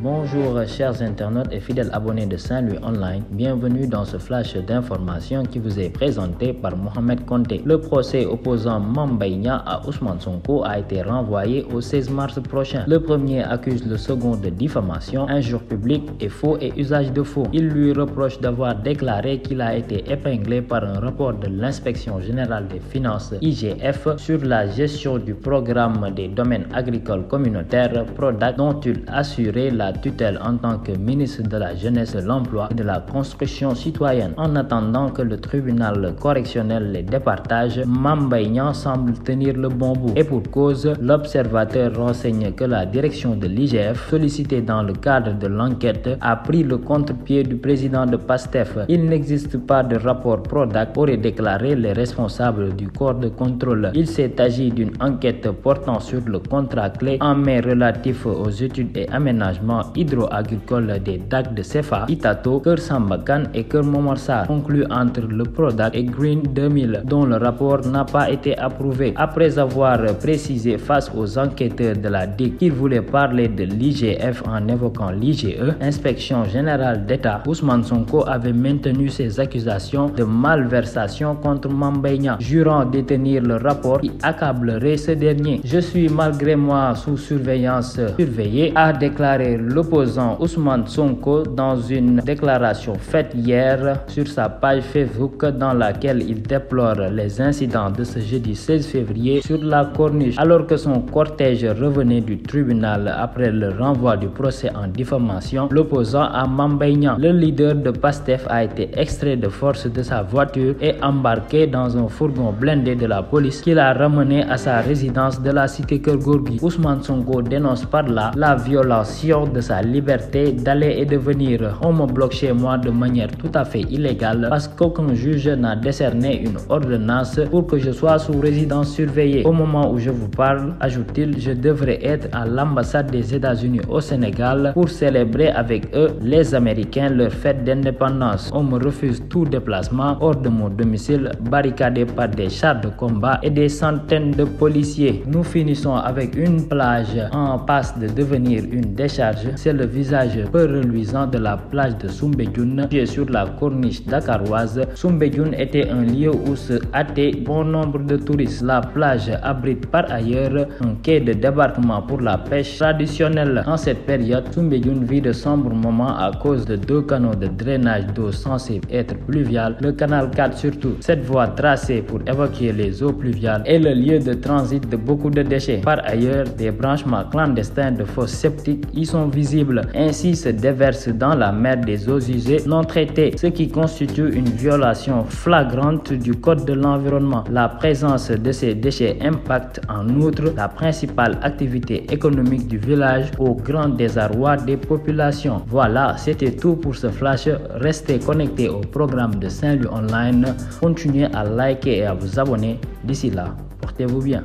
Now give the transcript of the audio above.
Bonjour chers internautes et fidèles abonnés de Saint-Louis Online, bienvenue dans ce flash d'informations qui vous est présenté par Mohamed Konté. Le procès opposant Mame Mbaye Niang à Ousmane Sonko a été renvoyé au 16 mars prochain. Le premier accuse le second de diffamation, injure publique et faux et usage de faux. Il lui reproche d'avoir déclaré qu'il a été épinglé par un rapport de l'Inspection générale des finances IGF sur la gestion du programme des domaines agricoles communautaires PRODAC dont il assurait la tutelle en tant que ministre de la Jeunesse, de l'Emploi et de la Construction citoyenne. En attendant que le tribunal correctionnel les départage, Mame Mbaye Niang semble tenir le bon bout. Et pour cause, l'observateur renseigne que la direction de l'IGF, sollicitée dans le cadre de l'enquête, a pris le contre-pied du président de PASTEF. Il n'existe pas de rapport PRODAC, aurait déclaré les responsables du corps de contrôle. Il s'est agi d'une enquête portant sur le contrat clé en mai relatif aux études et aménagements hydro-agricole des DAC de CFA, Itato, Keur Samba Kane et Keur Momar Sarr, conclu entre le PRODAC et Green 2000, dont le rapport n'a pas été approuvé. Après avoir précisé face aux enquêteurs de la DIC qu'il voulait parler de l'IGF en évoquant l'IGE, Inspection générale d'État, Ousmane Sonko avait maintenu ses accusations de malversation contre Mame Mbaye Niang, jurant détenir le rapport qui accablerait ce dernier. Je suis malgré moi sous surveillance surveillée, a déclaré l'opposant Ousmane Sonko dans une déclaration faite hier sur sa page Facebook dans laquelle il déplore les incidents de ce jeudi 16 février sur la Corniche alors que son cortège revenait du tribunal après le renvoi du procès en diffamation. L'opposant à Mame Mbaye Niang, le leader de PASTEF, a été extrait de force de sa voiture et embarqué dans un fourgon blindé de la police qui l'a ramené à sa résidence de la cité Keur Gorgui. Ousmane Sonko dénonce par là la violation de sa liberté d'aller et de venir. On me bloque chez moi de manière tout à fait illégale parce qu'aucun juge n'a décerné une ordonnance pour que je sois sous résidence surveillée. Au moment où je vous parle, ajoute-t-il, je devrais être à l'ambassade des États-Unis au Sénégal pour célébrer avec eux, les Américains, leur fête d'indépendance. On me refuse tout déplacement hors de mon domicile, barricadé par des chars de combat et des centaines de policiers. Nous finissons avec une plage en passe de devenir une décharge. C'est le visage peu reluisant de la plage de Soumbédioune, qui est sur la corniche dakaroise. Soumbédioune était un lieu où se hâtaient bon nombre de touristes. La plage abrite par ailleurs un quai de débarquement pour la pêche traditionnelle. En cette période, Soumbédioune vit de sombres moments à cause de deux canaux de drainage d'eau censés être pluviales, le canal 4 surtout. Cette voie tracée pour évacuer les eaux pluviales est le lieu de transit de beaucoup de déchets. Par ailleurs, des branchements clandestins de fosses septiques y sont visibles. Ainsi se déversent dans la mer des eaux usées non traitées, ce qui constitue une violation flagrante du code de l'environnement. La présence de ces déchets impacte en outre la principale activité économique du village au grand désarroi des populations. Voilà, c'était tout pour ce flash. Restez connectés au programme de Saint-Louis Online. Continuez à liker et à vous abonner. D'ici là, portez-vous bien.